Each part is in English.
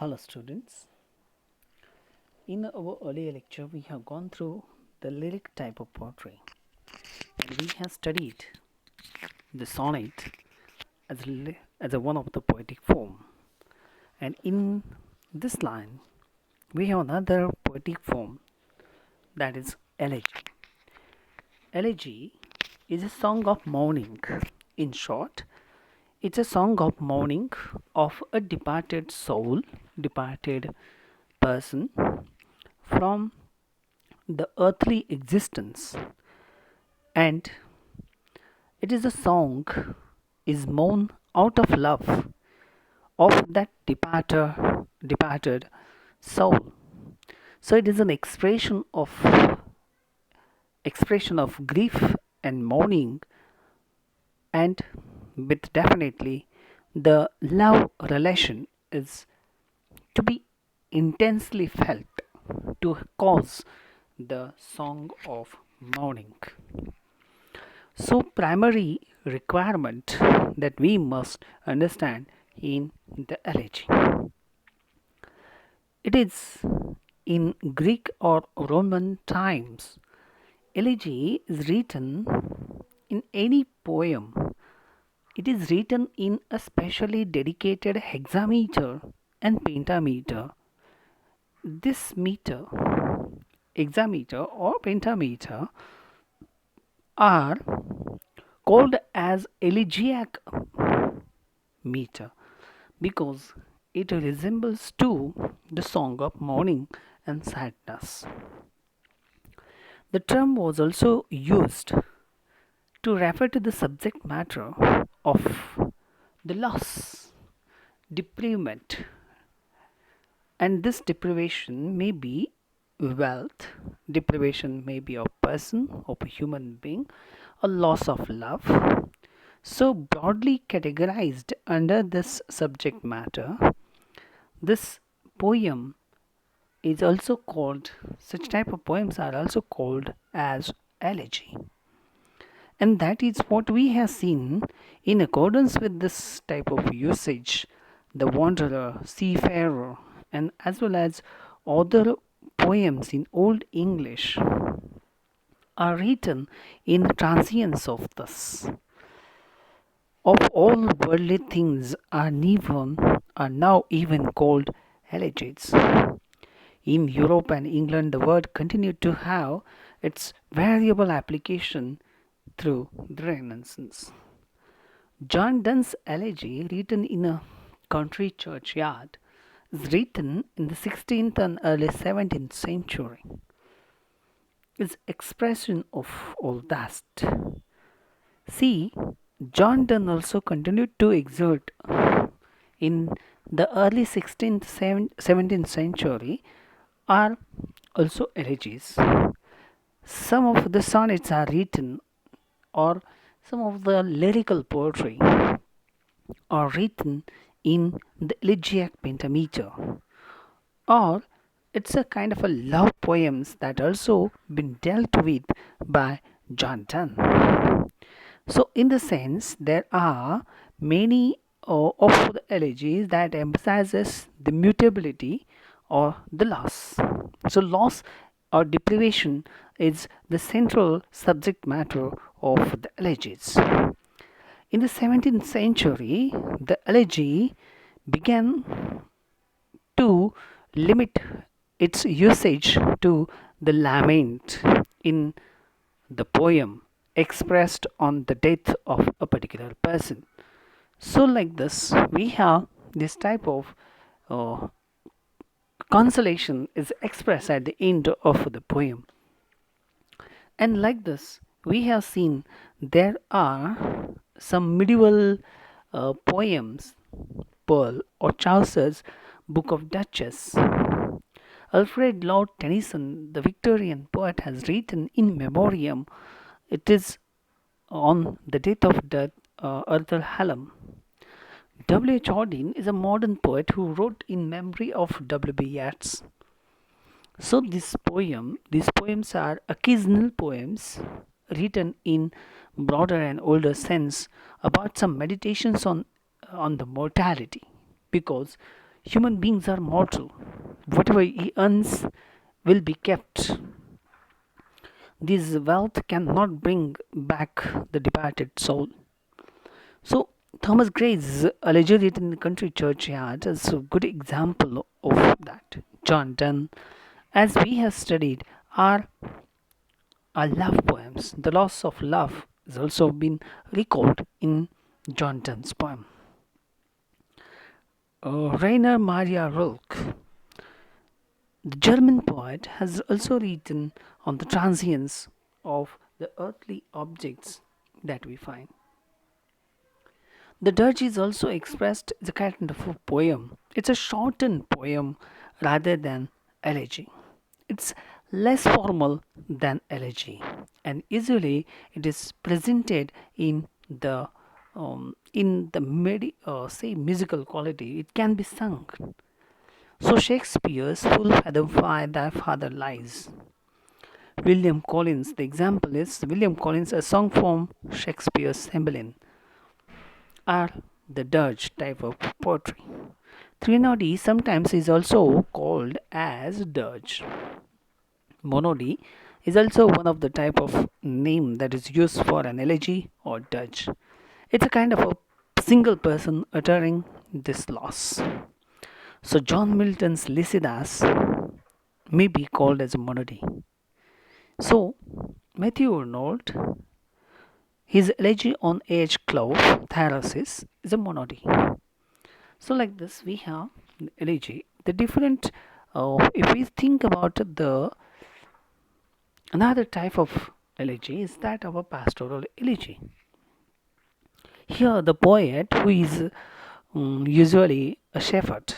Hello students. In our earlier lecture we have gone through the lyric type of poetry and we have studied the sonnet as a one of the poetic form, and in this line we have another poetic form, that is elegy. Elegy is a song of mourning. In short, it's a song of mourning of a departed soul, departed person from the earthly existence, and it is a song is mourn out of love of that departed soul. So it is an expression of grief and mourning, and with definitely the love relation is to be intensely felt to cause the song of mourning. So, primary requirement that we must understand in the elegy. It is in Greek or Roman times. Elegy is written in any poem. It is written in a specially dedicated hexameter and pentameter. This meter, hexameter or pentameter, are called as elegiac meter because it resembles to the song of mourning and sadness. The term was also used to refer to the subject matter of the loss, deprivation, and this deprivation may be wealth, deprivation may be of person, of a human being, a loss of love. So broadly categorized under this subject matter, this poem is also called, such type of poems are also called as elegy. And that is what we have seen in accordance with this type of usage. The wanderer, seafarer, and as well as other poems in Old English are written in transience of this. Of all worldly things are now even called elegies. In Europe and England, the word continued to have its variable application through the Renaissance. John Donne's elegy, written in a country churchyard, is written in the 16th and early 17th century. Is expression of all that. See, John Donne also continued to exert in the early 16th 17th century are also elegies. Some of the sonnets are written, or some of the lyrical poetry are written in the elegiac pentameter, or it's a kind of a love poems that also been dealt with by John Donne. So, in the sense, there are many of the elegies that emphasizes the mutability or the loss. So, loss or deprivation is the central subject matter of the elegies. In the 17th century, the elegy began to limit its usage to the lament in the poem expressed on the death of a particular person. So, like this, we have this type of uh, consolation is expressed at the end of the poem. And like this, we have seen there are some medieval poems, Pearl or Chaucer's Book of Duchess. Alfred Lord Tennyson, the Victorian poet, has written in memoriam. It is on the date of death, Arthur Hallam. W. H. Auden is a modern poet who wrote in memory of W. B. Yeats. So these poems are occasional poems written in broader and older sense about some meditations on the mortality, because Human beings are mortal. Whatever he earns will be kept. This wealth cannot bring back the departed soul. So, Thomas Gray's Elegy written in the country churchyard is a good example of that. John Donne, as we have studied, are love poems. The loss of love has also been recalled in John Donne's poem. Rainer Maria Rilke, the German poet, has also written on the transience of the earthly objects that we find. The dirge is also expressed as a kind of a poem. It's a shortened poem rather than elegy. It's less formal than elegy, and usually it is presented in the say musical quality. It can be sung. So Shakespeare's "Full fathom fire, thy father lies." William Collins, the example is William Collins, a song from Shakespeare's Cymbeline, are the dirge type of poetry. Trinody sometimes is also called as dirge. Monody is also one of the type of name that is used for an elegy or dirge. It's a kind of a single person uttering this loss. So John Milton's Lycidas may be called as a monody. So Matthew Arnold, his elegy on H. Clove, Thyrsis, is a monody. So like this, we have the elegy. The different, if we think about the another type of elegy is that of a pastoral elegy. Here, the poet, who is usually a shepherd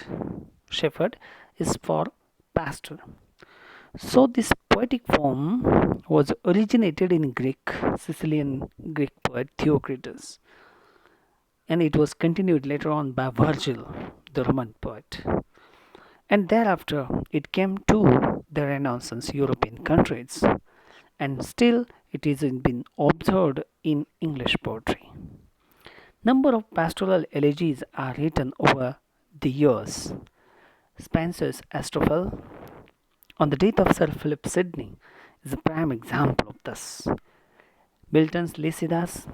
is for pastor. So, this poetic form was originated in Sicilian Greek poet Theocritus, and it was continued later on by Virgil, the Roman poet. And thereafter, it came to the Renaissance European countries, and still it is been observed in English poetry. Number of pastoral elegies are written over the years. Spenser's Astrophel on the death of Sir Philip Sidney is a prime example of this. Milton's Lycidas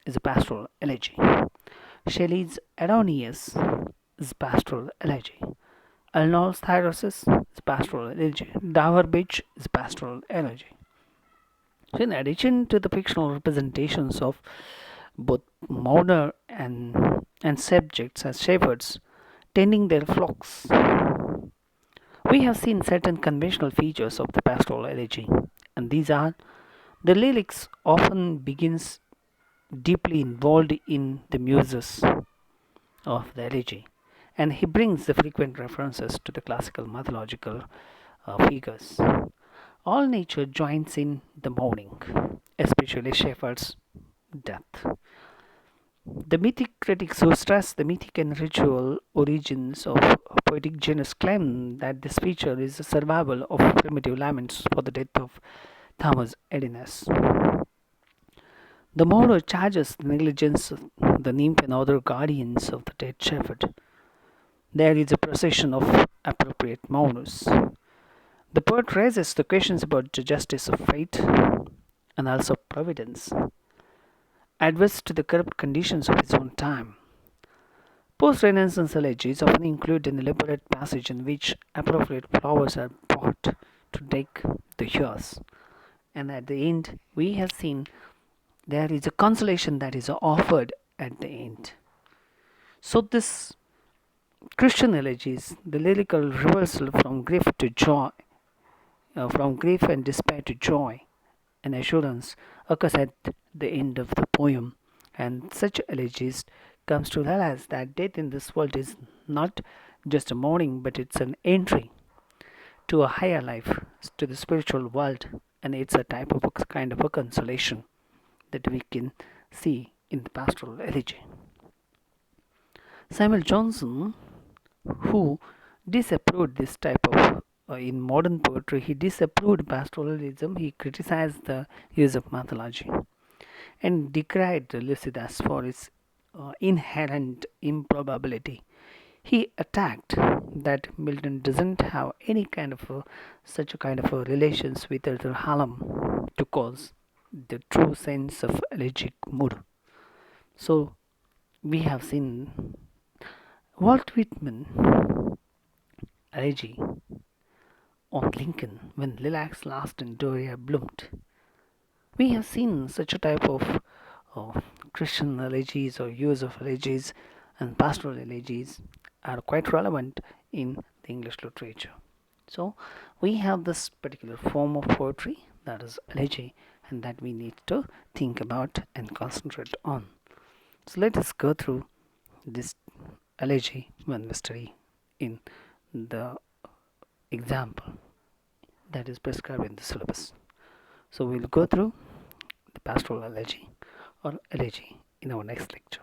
is a pastoral elegy. Shelley's Adonais is a pastoral elegy. Arnold's Thyrsis is a pastoral elegy. Dower Beach is a pastoral elegy. So, in addition to the fictional representations of both mourner and subjects as shepherds tending their flocks, we have seen certain conventional features of the pastoral elegy, and these are the lyrics often begins deeply involved in the muses of the elegy, and he brings the frequent references to the classical mythological figures. All nature joins in the mourning, especially shepherds' death. The mythic critics who stress the mythic and ritual origins of poetic genres claim that this feature is a survival of primitive laments for the death of Thomas Aquinas. The mourner charges the negligence of the nymph and other guardians of the dead shepherd. There is a procession of appropriate mourners. The poet raises the questions about the justice of fate and also providence, adverse to the corrupt conditions of his own time. Post-Renaissance elegies often include an elaborate passage in which appropriate flowers are brought to deck the hearse, and at the end we have seen there is a consolation that is offered at the end. So this Christian elegies, the lyrical reversal from grief to joy, from grief and despair to joy and assurance, occurs at the end of the poem, and such elegies comes to realize that death in this world is not just a mourning, but it's an entry to a higher life, to the spiritual world, and it's a type of a kind of a consolation that we can see in the pastoral elegy. Samuel Johnson, who disapproved this type of in modern poetry, he disapproved pastoralism. He criticized the use of mythology and decried Lycidas for its inherent improbability. He attacked that Milton doesn't have any kind of such a kind of relations with Arthur Hallam to cause the true sense of elegiac mood. So we have seen Walt Whitman elegy on Lincoln when lilacs last and Doria bloomed. We have seen such a type of uh, Christian elegies or use of elegies and pastoral elegies are quite relevant in the English literature. So we have this particular form of poetry that is elegy and that we need to think about and concentrate on. So let us go through this elegy when we study in the example that is prescribed in the syllabus. So we'll go through the pastoral elegy or elegy in our next lecture.